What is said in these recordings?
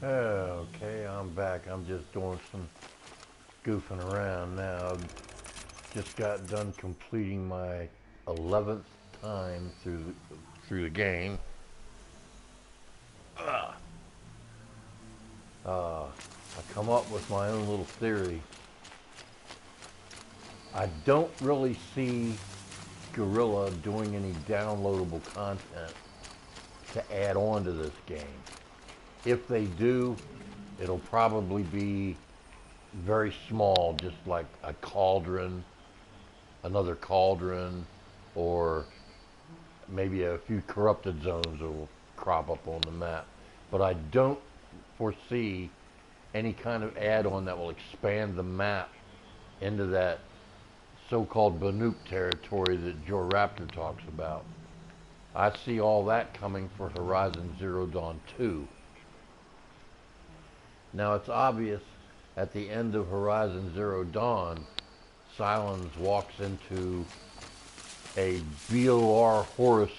Okay, I'm back. I'm just doing some goofing around now. Just got done completing my 11th time through the game. Uh, I come up with my own little theory. I don't really see Gorilla doing any downloadable content to add on to this game. If they do, it'll probably be very small, just like a cauldron, another cauldron, or maybe a few corrupted zones will crop up on the map. But I don't foresee any kind of add-on that will expand the map into that so-called Banoop territory that Joe Raptor talks about. I see all that coming for Horizon Zero Dawn 2. Now it's obvious at the end of Horizon Zero Dawn, Silence walks into a BOR Horus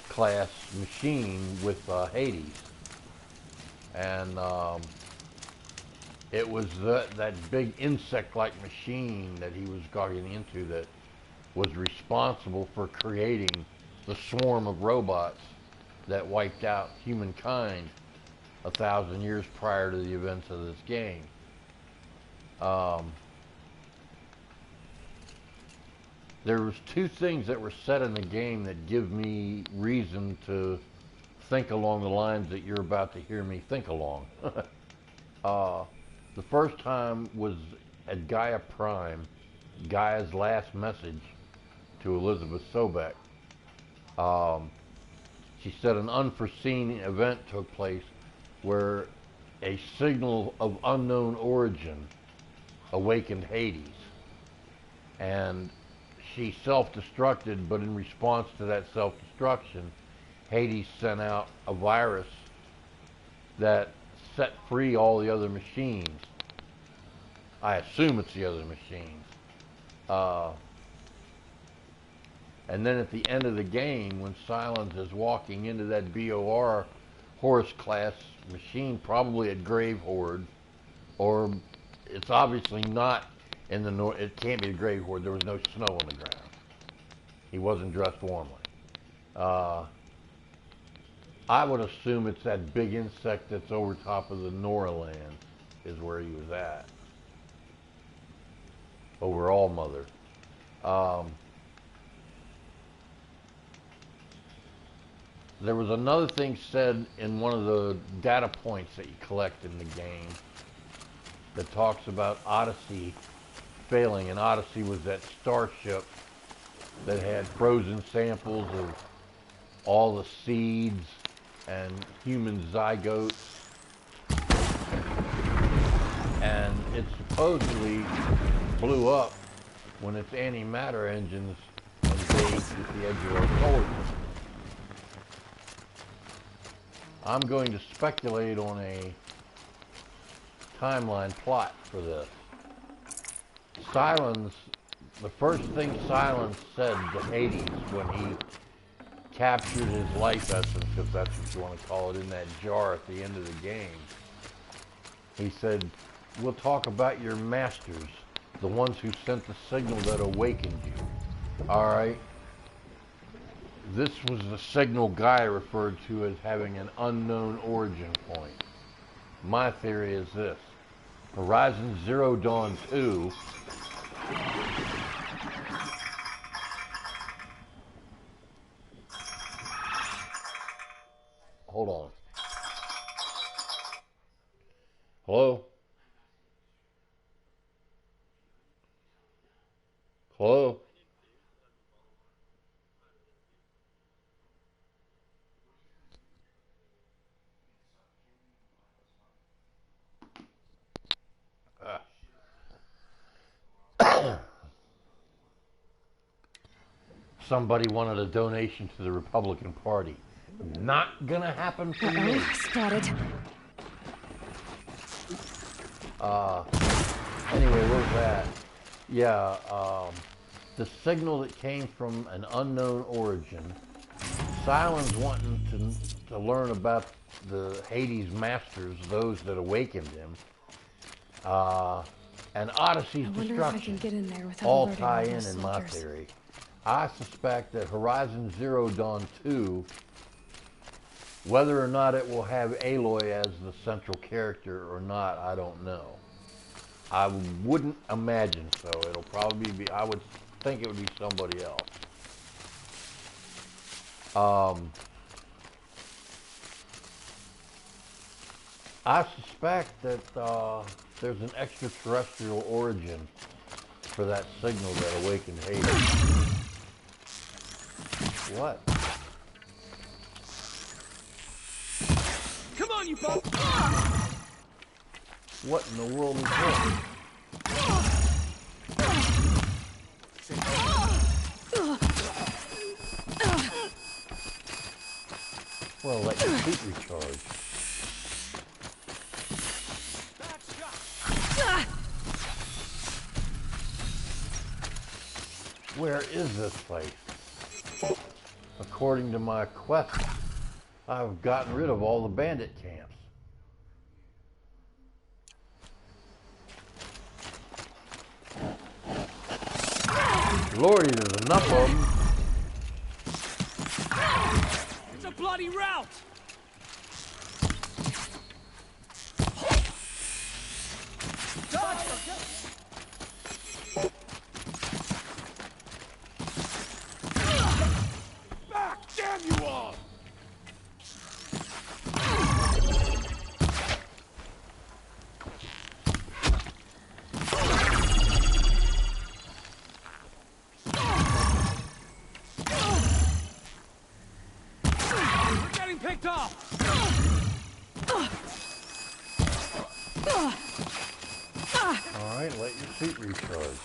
class machine with Hades. And it was that big insect-like machine that he was going into that was responsible for creating the swarm of robots that wiped out humankind 1,000 years prior to the events of this game. There was two things that were said in the game that give me reason to think along the lines that you're about to hear me think along. The first time was at Gaia Prime, Gaia's last message to Elizabeth Sobek. She said an unforeseen event took place where a signal of unknown origin awakened Hades. And she self-destructed, but in response to that self-destruction, Hades sent out a virus that set free all the other machines. I assume it's the other machines. And then at the end of the game, when Silence is walking into that BOR Horus class machine, probably at Grave Horde, or it's obviously not in the north. It can't be a Grave Horde. There was no snow on the ground. He wasn't dressed warmly. I would assume it's that big insect that's over top of the Nora land is where he was at. Over All Mother. There was another thing said in one of the data points that you collect in the game that talks about Odyssey failing, and Odyssey was that starship that had frozen samples of all the seeds and human zygotes, and it supposedly blew up when its antimatter engines engaged at the edge of our solar system. I'm going to speculate on a timeline plot for this. Silence, the first thing Silence said to Hades when he captured his life essence, if that's what you want to call it, in that jar at the end of the game, he said, "We'll talk about your masters, the ones who sent the signal that awakened you." All right? This was the signal Gaia referred to as having an unknown origin point. My theory is this. Horizon Zero Dawn 2 Hold on. Hello? Hello? Somebody wanted a donation to the Republican Party. Not gonna happen for me. Started. Anyway, where's that? Yeah, the signal that came from an unknown origin Silence wanting to learn about the Hades masters, those that awakened him, and Odyssey's destruction all tie in my theory. I suspect that Horizon Zero Dawn 2, whether or not it will have Aloy as the central character or not, I don't know. I wouldn't imagine so. It'll probably be, I would think it would be somebody else. I suspect that there's an extraterrestrial origin for that signal that awakened Hades. What? Come on, you bum! What in the world is this? Well, let your feet recharge. Where is this place? According to my quest, I've gotten rid of all the bandit camps. Lordy, there's enough of them. It's a bloody rout! Back! Damn you all! We're getting picked off! All right, let your feet recharge.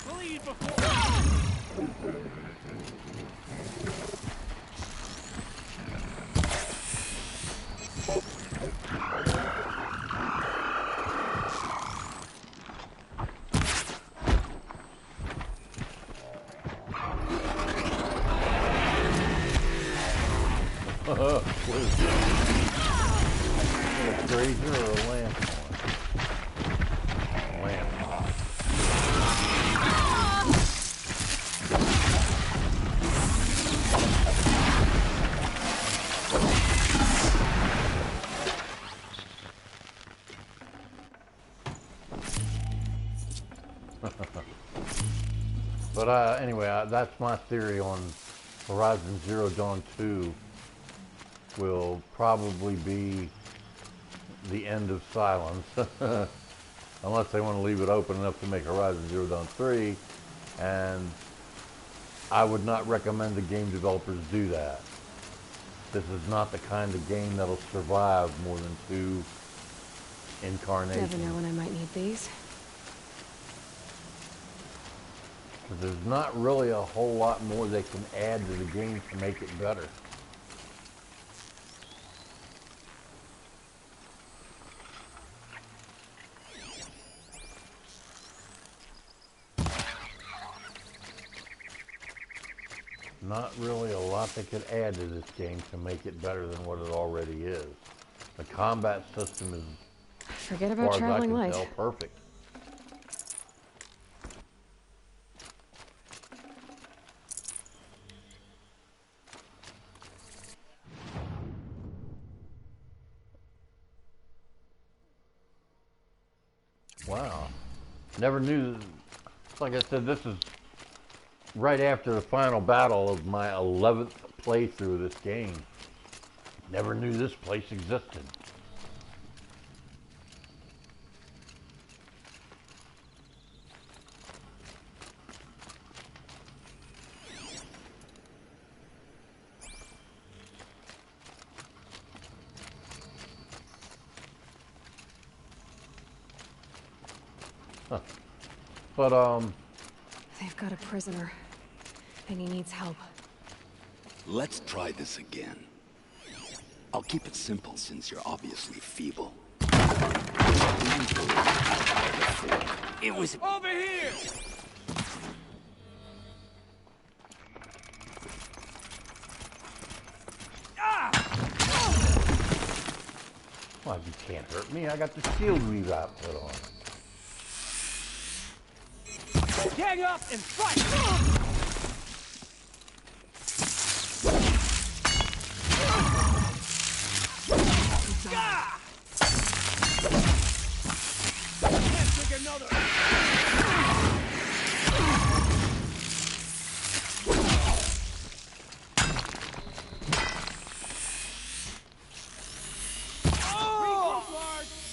We'll eat before... What is this? A grazer or a lamp? Lamp. But anyway, that's my theory on Horizon Zero Dawn 2. Will probably be the end of Silence, unless they want to leave it open enough to make Horizon Zero Dawn 3, and I would not recommend the game developers do that. This is not the kind of game that'll survive more than 2 incarnations. Never know when I might need these. Because there's not really a whole lot more they can add to the game to make it better. Not really a lot they could add to this game to make it better than what it already is. The combat system is, Forget as about far as I traveling can light. tell, perfect. Wow. Never knew, like I said, this is right after the final battle of my 11th playthrough of this game. Never knew this place existed. But, They've got a prisoner, and he needs help. Let's try this again. I'll keep it simple since you're obviously feeble. It was over here! well, you can't hurt me. I got the shield weave outfit on. Gang up and fight! Can't take another!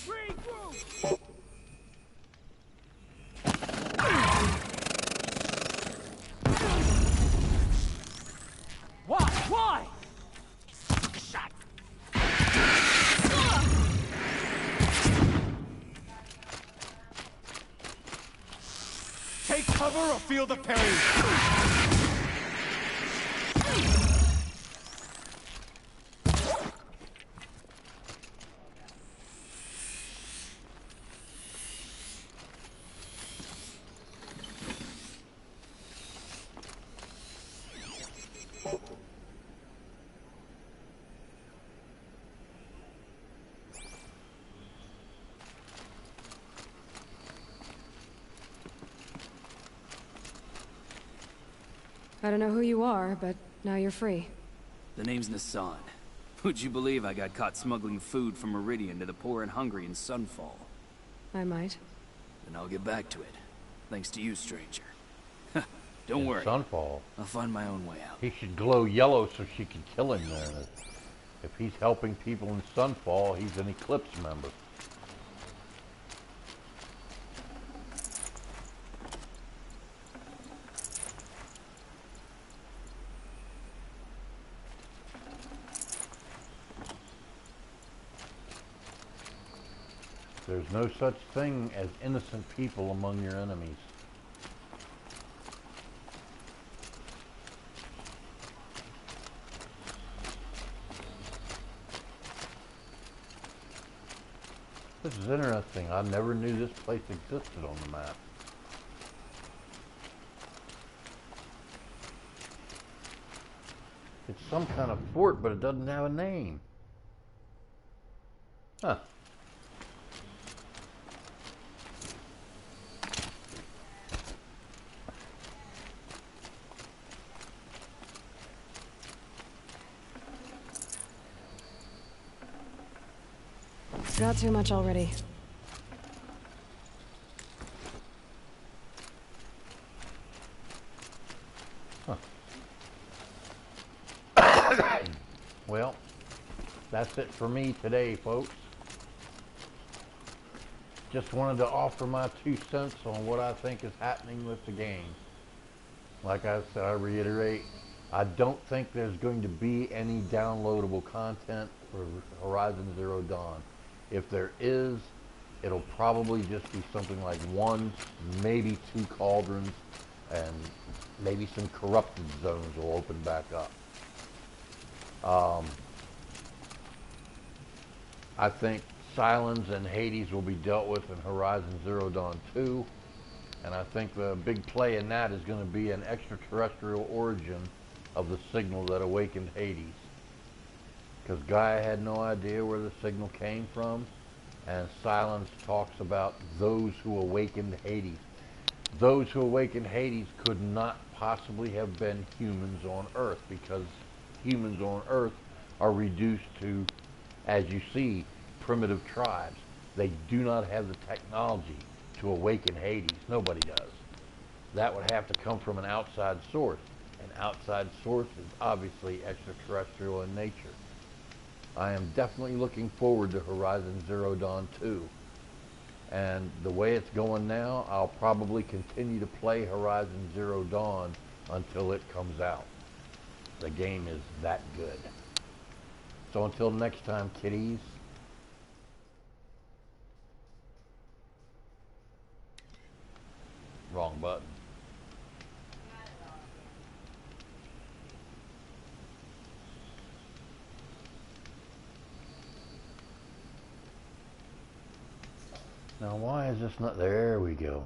Regroup! Why? Shot! Take cover or feel the pain! I don't know who you are, but now you're free. The name's Nassan. Would you believe I got caught smuggling food from Meridian to the poor and hungry in Sunfall? I might. Then I'll get back to it. Thanks to you, stranger. Don't worry. Sunfall. I'll find my own way out. He should glow yellow so she can kill him there. If he's helping people in Sunfall, he's an Eclipse member. There's no such thing as innocent people among your enemies. This is interesting. I never knew this place existed on the map. It's some kind of fort, but it doesn't have a name. Huh. Got too much already. Well, that's it for me today, folks. Just wanted to offer my 2 cents on what I think is happening with the game. Like I said, I reiterate, I don't think there's going to be any downloadable content for Horizon Zero Dawn. If there is, it'll probably just be something like 1, maybe 2 cauldrons, and maybe some corrupted zones will open back up. I think Silence and Hades will be dealt with in Horizon Zero Dawn 2, and I think the big play in that is going to be an extraterrestrial origin of the signal that awakened Hades. Because Gaia had no idea where the signal came from, and Silence talks about those who awakened Hades. Those who awakened Hades could not possibly have been humans on Earth, because humans on Earth are reduced to, as you see, primitive tribes. They do not have the technology to awaken Hades. Nobody does. That would have to come from an outside source. An outside source is obviously extraterrestrial in nature. I am definitely looking forward to Horizon Zero Dawn 2. And the way it's going now, I'll probably continue to play Horizon Zero Dawn until it comes out. The game is that good. So until next time, kiddies. Wrong button. Now why is this not, there we go.